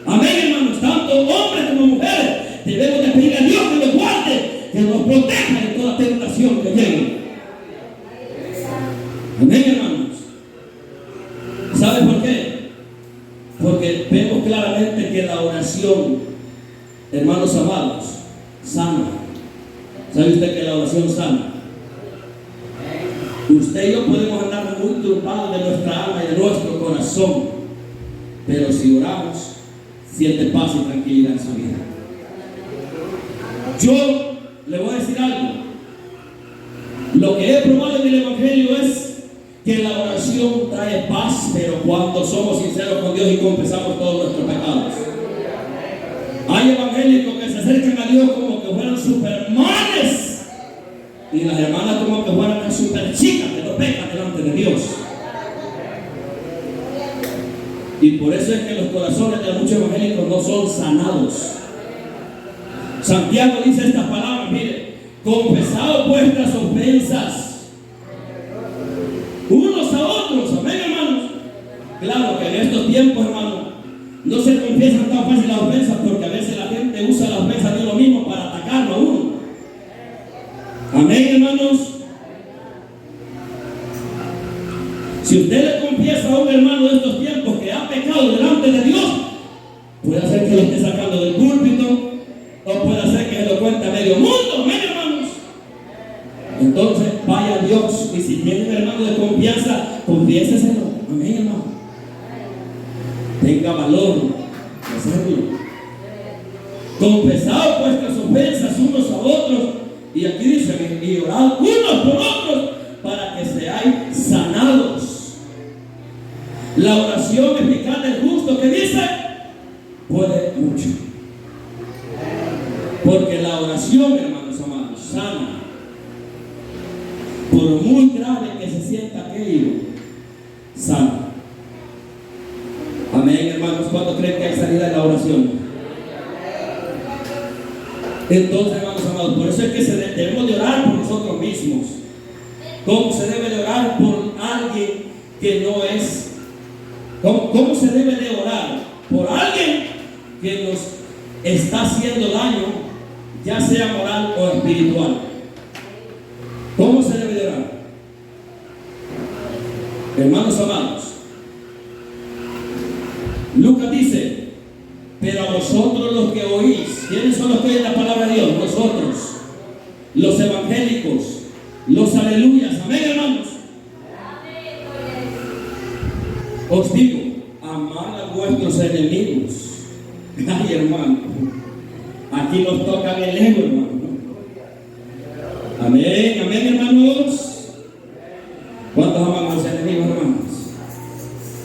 Amén, hermanos. Tanto hombres como mujeres debemos de pedir a Dios que nos guarde, que nos proteja de toda tentación que llegue. Amén, hermanos. ¿Sabe por qué? Porque vemos claramente que la oración, hermanos amados, sana. ¿Sabe usted que la oración sana? Usted y yo podemos andar muy turbados de nuestra alma y de nuestro corazón, pero si oramos, siente paz y tranquilidad en su vida. Yo le voy a decir algo. Lo que he probado en el Evangelio es que la oración trae paz, pero cuando somos sinceros con Dios y confesamos todos nuestros pecados. Hay evangélicos que se acercan a Dios como que fueran supermanes, y las hermanas como que fueran las super chicas que no pecan delante de Dios. Y por eso es que los corazones de muchos evangélicos no son sanados. Santiago dice estas palabras, mire: confesad vuestras ofensas unos a otros. Amén, hermanos. Claro que en estos tiempos, hermanos, no se confiesan tan fácil las ofensas, porque a veces la gente usa las ofensas de lo mismo para atacarlo a uno. Amén, hermanos. Si usted le confiesa a un hermano de estos tiempos que ha pecado delante de Dios, puede ser que lo esté sacando del púlpito, o puede ser que se lo cuente a medio mundo. Amén, hermanos. Entonces vaya a Dios, y si tiene un hermano de confianza, confiéseselo. Amén, hermano. Tenga valor de hacerlo. Confesad vuestras ofensas unos a otros, y aquí dice: y orad unos por otros para que seáis sanados. La oración eficaz del justo, que dice, puede mucho. Porque la oración, hermanos amados, sana. Por muy grave que se sienta aquello, sana. Amén, hermanos. ¿Cuántos creen que hay sanidad en la oración? Entonces, hermanos amados, por eso es que debemos de orar por nosotros mismos. ¿Cómo se debe de orar por alguien que no es? ¿Cómo se debe de orar por alguien que nos está haciendo daño, ya sea moral o espiritual? ¿Cómo se debe de orar? Hermanos amados, Lucas dice: pero a vosotros los que oís. ¿Quiénes son los que oyen la palabra de Dios? Nosotros, los evangélicos, los aleluyas. Amén, hermanos. Os digo, amad a vuestros enemigos. Ay, hermano, aquí nos tocan el ego, hermano. Amén, amén, hermanos. ¿Cuántos aman a los enemigos, hermanos?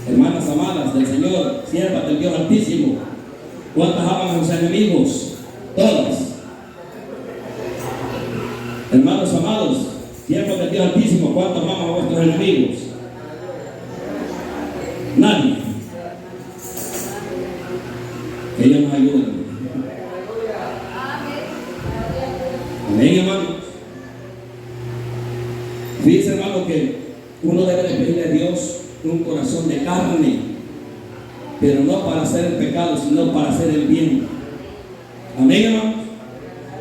Hermanas amadas del Señor, siervas del Dios Altísimo, ¿cuántas aman a sus enemigos? Todas. Hermanos amados, siervos del Dios Altísimo, ¿cuántos aman a vuestros enemigos? Nadie. Que Dios nos ayude. Amén, hermanos. Fíjense, hermano, que uno debe de pedirle a Dios un corazón de carne, pero no para hacer el pecado, sino para hacer el bien. Amén, hermanos.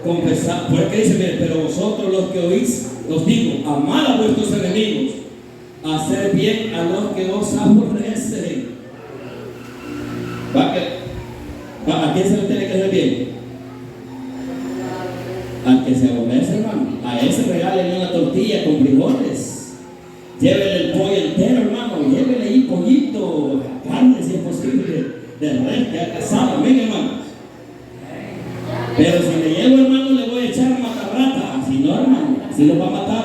Confesar, porque dice: mire, pero vosotros los que oís, os digo, amad a vuestros enemigos, hacer bien a los que os aborrecen. ¿A quién se le tiene que hacer bien? Al que se aborrece, hermano. A ese regálele una tortilla con frijoles. Llévele el pollo entero, hermano. Llévele ahí pollito, carne si es posible, de res que ha cazado. Amén, hermano. Pero si le llevo, hermano, le voy a echar matarrata. Si no, hermano, así lo va a matar.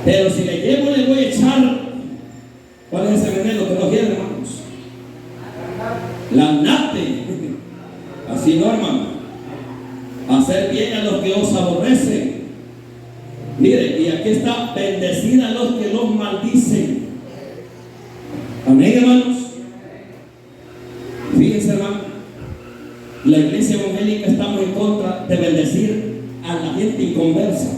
Pero si le llevo, le voy a echar, ¿cuál es ese veneno que no quiere, hermanos? La nate. Así no, hermano. Hacer bien a los que os aborrecen. Mire, y aquí está: bendecida a los que los maldicen. Amén, hermanos. Fíjense, la iglesia evangélica estamos en contra de bendecir a la gente inconversa.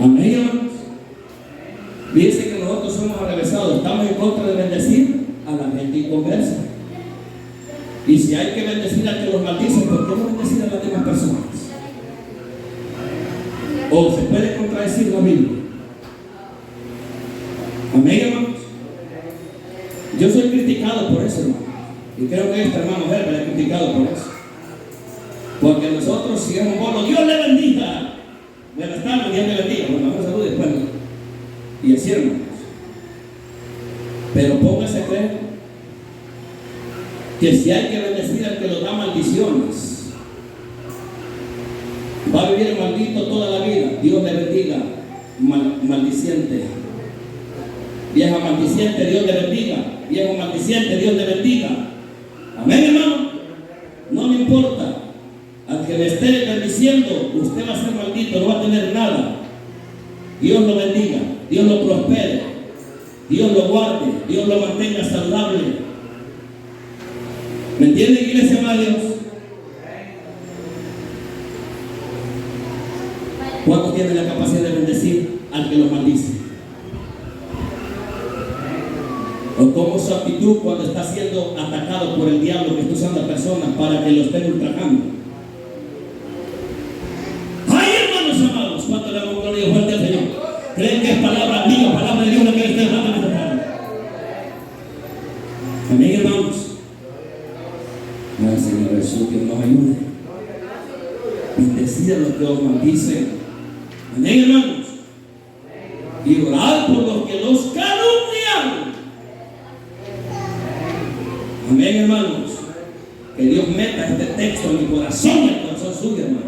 Amén, hermanos. Fíjense que nosotros somos arrevesados, estamos en contra de bendecir a la gente inconversa. Y si hay que bendecir al que los maldice, ¿por qué no bendecir a las demás personas? O se puede contradecir la Biblia. Amén, hermanos. Yo soy criticado por eso, hermano. Y creo que este hermano Herbert es criticado por eso. Porque nosotros, si es un bolo, Dios le bendiga. Buenas tardes, Dios le bendiga. Bueno, vamos a salud después. Y así, hermanos. Pero póngase a creer que si hay que bendecir al que nos da maldiciones, va a vivir maldito toda la vida. Dios le bendiga, maldiciente. Vieja maldiciente, Dios le bendiga. Viejo maldiciente, Dios le bendiga. Amén, hermano. No me importa. Al que le esté bendiciendo, usted va a ser maldito, no va a tener nada. Dios lo bendiga, Dios lo prospere, Dios lo guarde, Dios lo mantenga saludable. ¿Me entiende, iglesia, amada Dios? ¿Cuántos tienen la capacidad de bendecir al que los maldice? O cómo su actitud cuando está siendo atacado por el diablo que está usando a personas para que lo estén ultrajando. ¡Ay, hermanos amados! ¿Cuánto le damos gloria fuerte al Señor? ¿Creen que es palabra mía, palabra de Dios la que le estoy hablando en esta tarde? Amén, hermanos. Ay, Señor Jesús, que nos ayude. Bendecid a los que os maldicen. Amén, hermanos. Y orad por los que los calumnian. Amén, hermanos. Que Dios meta este texto en mi corazón y en el corazón suyo, hermanos.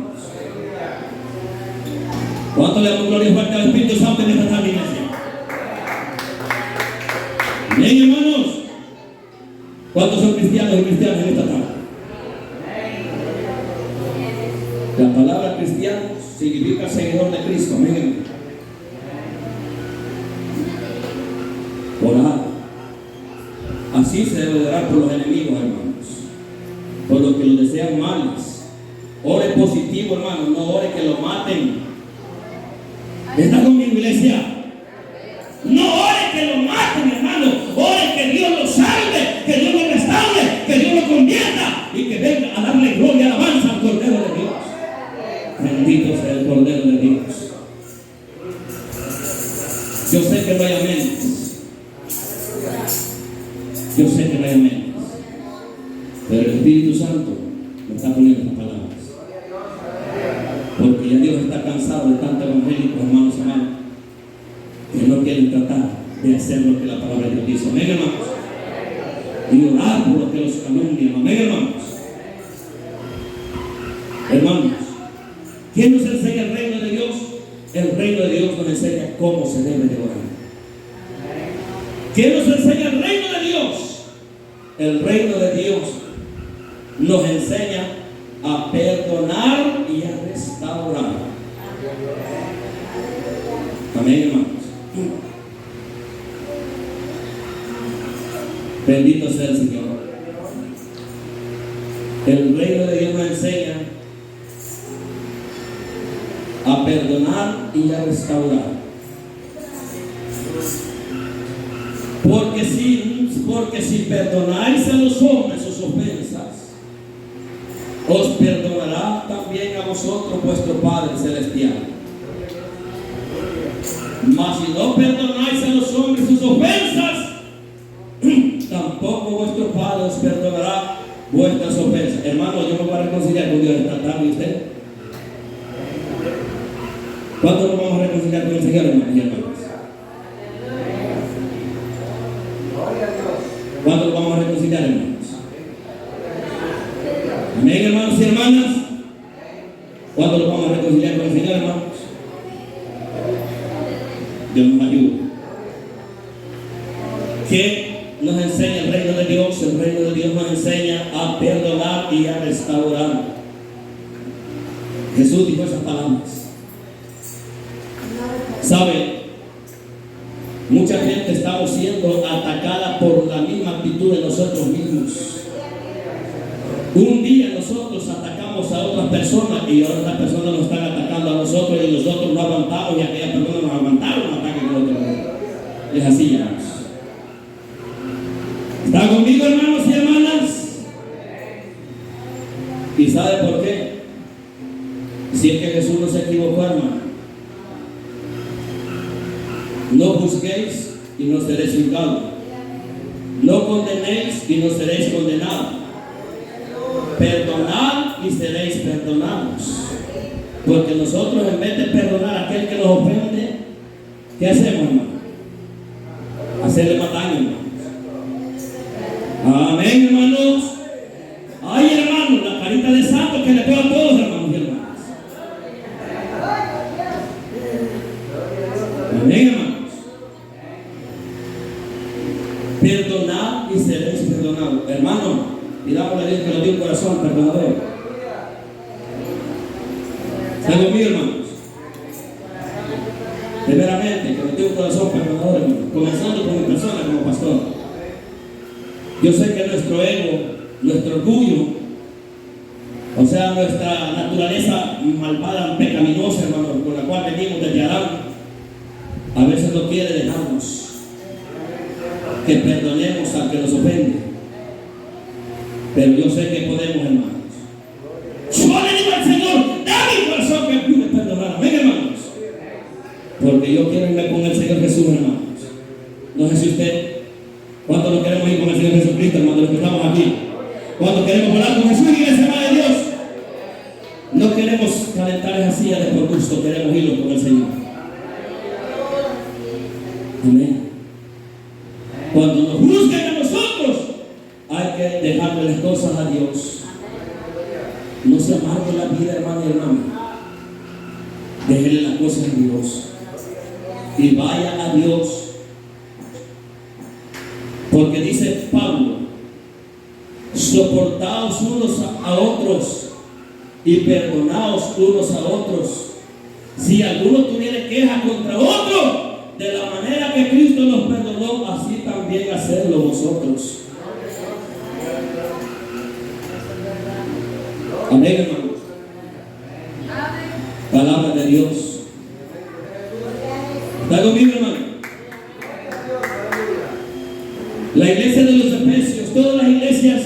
¿Cuánto le damos gloria fuerte al Espíritu Santo en esta tarde, iglesia? Amén, hermanos. ¿Cuántos son cristianos y cristianas en esta tarde? La palabra cristiano significa seguidor de Cristo. Amén. Orar. Así se debe orar por los enemigos, hermanos, por los que lo desean males. Ore positivo, hermano, no ore que lo maten. ¿Está conmigo, iglesia? No ore que lo maten, hermano. Ore que Dios lo salve, que Dios lo restaure, que Dios lo convierta y que venga a darle gloria y alabanza al Cordero de Dios. Bendito sea el Cordero de Dios. Yo sé que no hay amén. Yo sé que no hay amén, pero el Espíritu Santo me está poniendo estas palabras, porque ya Dios está cansado de tanto evangélico, hermanos amados, que no quieren tratar de hacer lo que la palabra de Dios dice. Amén, hermanos. Y orar por los que los calumnian. Amén, hermanos. Hermanos, ¿quién nos enseña el reino de Dios? El reino de Dios nos enseña cómo se debe de orar. ¿Quién nos enseña el reino de Dios? El reino de Dios nos enseña a perdonar y a restaurar. Amén, hermanos. Bendito sea el Señor. El reino de Dios nos enseña a perdonar y a restaurar. Porque si perdonáis a los hombres sus ofensas, os perdonará también a vosotros vuestro Padre Celestial. Mas si no perdonáis a los hombres sus ofensas, tampoco vuestro Padre os perdonará vuestras ofensas. Hermano, yo me voy a reconciliar con Dios esta tarde. ¿Y usted? ¿Cuándo nos vamos a reconciliar con el Señor, hermanos y hermanas? ¿Cuándo nos vamos a reconciliar, hermanos? Amén, hermanos y hermanas. ¿Cuándo nos vamos a reconciliar con el Señor, hermanos? Dios nos ayude. ¿Qué nos enseña el reino de Dios? El reino de Dios nos enseña a perdonar y a restaurar. Jesús dijo esas palabras. ¿Sabe? Mucha gente estamos siendo atacada por la misma actitud de nosotros mismos. Un día nosotros atacamos a otras personas y ahora otras personas nos están atacando a nosotros y nosotros no aguantamos y aquellas personas nos aguantaron un ataque con otro. Es así, hermanos. ¿Están conmigo, hermanos y hermanas? ¿Y sabe por qué? Si es que Jesús no se equivocó, hermano. No juzguéis y no seréis juzgados. No condenéis y no seréis condenados. Perdonad y seréis perdonados. Porque nosotros, en vez de perdonar a aquel que nos ofende, ¿qué hacemos, hermano? Hacerle más daño, hermano. Amén, hermanos. Ay, hermanos, la carita de santo que le pego a todos, hermanos y hermanas. Amén, hermanos. Perdonad y seréis perdonados. Hermano, pidámosle a Dios que nos dé un corazón perdonador. ¿Están conmigo, hermanos? Primeramente, que nos dé un corazón perdonador, hermano. Comenzando con mi persona como pastor. Yo sé que nuestro ego, nuestro orgullo, o sea, nuestra naturaleza malvada, pecaminosa, hermano, con la cual venimos desde Adán, a veces no quiere dejarnos que perdonemos al que nos ofende. Pero yo sé que podemos, hermanos. Yo le digo al Señor, dame un corazón que pude perdonar. Amén, hermanos. Porque yo quiero irme con el Señor Jesús, hermanos. No sé si usted, ¿cuánto nos queremos ir con el Señor Jesucristo, hermanos, los que estamos aquí? ¿Cuánto queremos volar con Jesús y la semana de Dios? No queremos calentar esa silla de por gusto, queremos irnos con el Señor. Amén. Cuando nos juzguen a nosotros, hay que dejarle las cosas a Dios. No se amargue la vida, hermano y hermano. Déjele las cosas a Dios. Y vaya a Dios. Porque dice Pablo, soportaos unos a otros y perdonaos unos a otros. Si alguno tuviera queja contra otro, de la manera que Cristo nos perdonó, así también hacerlo vosotros. Amén, hermanos. Palabra de Dios. ¿Está conmigo, hermano? La iglesia de los Efesios, todas las iglesias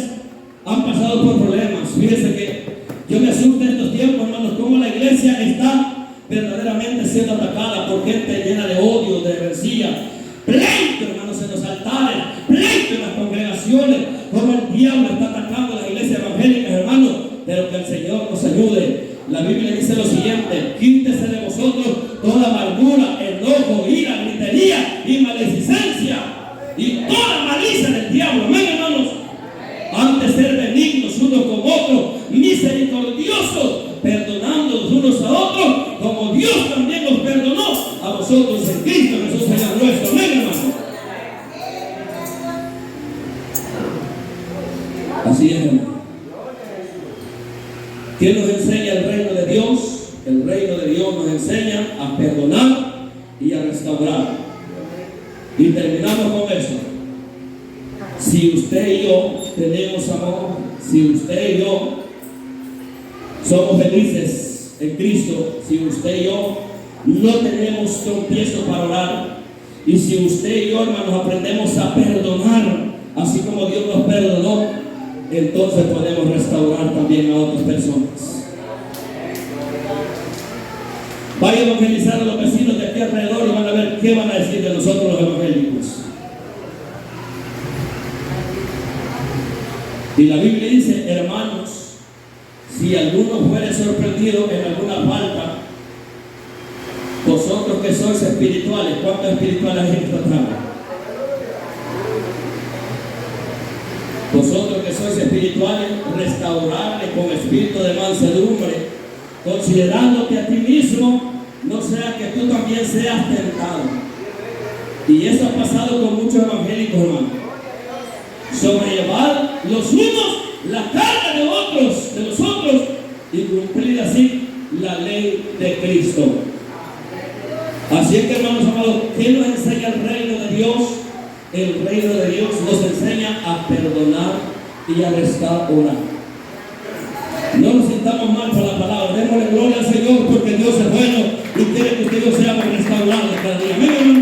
han pasado por problemas. Fíjense que yo me asusto en estos tiempos, hermanos, cómo la iglesia está verdaderamente siendo atacada por gente llena de odio, de rencilla, pleito, hermanos, en los altares, pleito en las congregaciones, como el diablo está atacando a las iglesias evangélicas, hermanos. Pero que el Señor nos ayude. La Biblia dice lo siguiente: quítese de vosotros toda amargura, enojo, ira, gritería y maledicencia y toda malicia del diablo. Amén, hermanos. Antes ser benignos unos con otros, misericordiosos, perdonándonos unos a otros, como Dios también nos perdonó a vosotros en Cristo Jesús, Señor nuestro. Amén, hermanos. Así es, hermano. ¿Qué nos enseña el reino de Dios? El reino de Dios nos enseña a perdonar y a restaurar. Y terminamos con eso. Si usted y yo tenemos amor, si usted y yo somos felices en Cristo, si usted y yo no tenemos tropiezos para orar, y si usted y yo, hermanos, aprendemos a perdonar, así como Dios nos perdonó, entonces podemos restaurar también a otras personas. Vaya a evangelizar a los vecinos de aquí alrededor y van a ver qué van a decir de nosotros los evangélicos. Y la Biblia dice, hermanos, si alguno fuere sorprendido en alguna falta, vosotros que sois espirituales, ¿cuántos espirituales hay en esta tarde? Vosotros que sois espirituales, restaurarle con espíritu de mansedumbre, considerándote a ti mismo, no sea que tú también seas tentado. Y eso ha pasado con muchos evangélicos, hermanos. Sobrellevar los unos la carga de otros, de los otros, y cumplir así la ley de Cristo. Así es que, hermanos amados, ¿qué nos enseña el reino de Dios? El reino de Dios nos enseña a perdonar y a restaurar. No nos sintamos mal por la palabra. Démosle gloria al Señor porque Dios es bueno y quiere que usted y yo seamos restaurados cada día. Amén.